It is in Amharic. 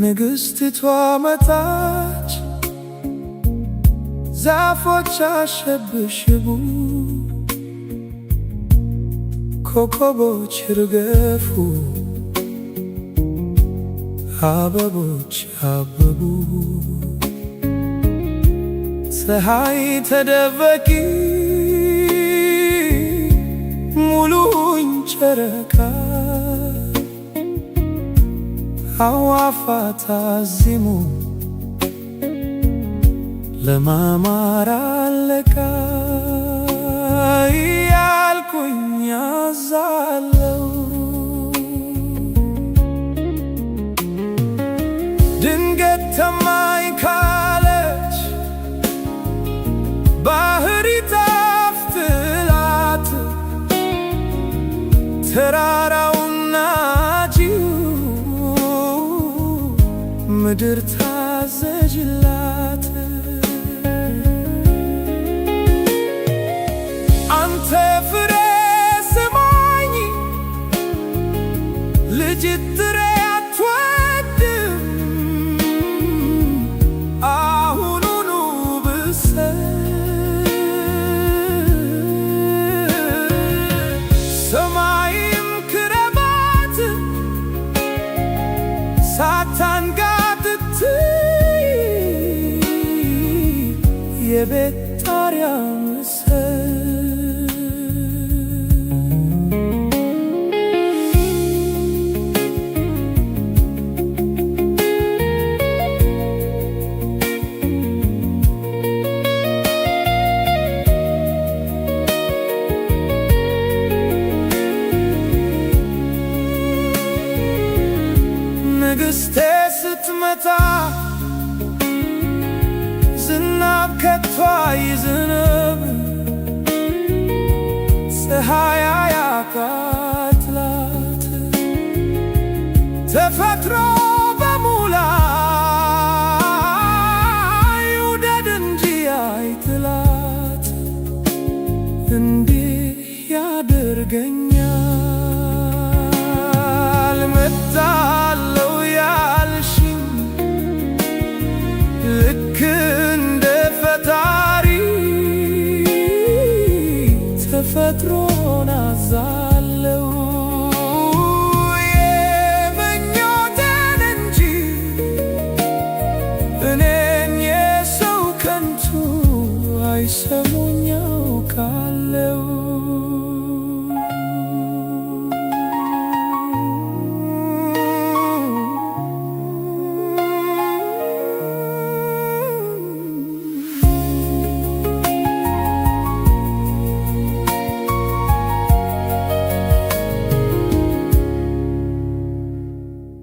ንግሥቲቷ መጣች፣ ዛፎች አሸብሽቡ፣ ኮከቦች ይርገፉ፣ አበቦች አበቡ። ፀሐይ ተደበቂ ሙሉኝ ጨረቃ፣ አዕዋፋት አዚሙ ለማማር አለቃ እያልኩኝ አዛለው። ድንገት ተማኝ ካለች ባህር ይጣፍጥላት፣ ተራራውና ጂው ምድር ታዘዥላት። አንተ ፍሬ ስማኝ ልጅ ጥሬ አትወድም፣ አሁኑኑ ብሰል። ሰማይም ክረባት ሳታንጋጥጥ የቤት ጣሪያ ምሰል። ንግሥቴ ስትመጣ ዝናብ ከቶ አይዝንብ፣ ፀሐይ አያቃጥላት፣ ተፈጥሮ በሙላ ይውደድ እንጂ አይጥላት። እንዲህ ያደርገኛል መጣለው ያልሽኝ ልክ እንደ ፈጣሪ ተፈጥሮን አዛለው። የምኞቴን እንጂ እኔን የሰው ከንቱ አይሰሙኛል።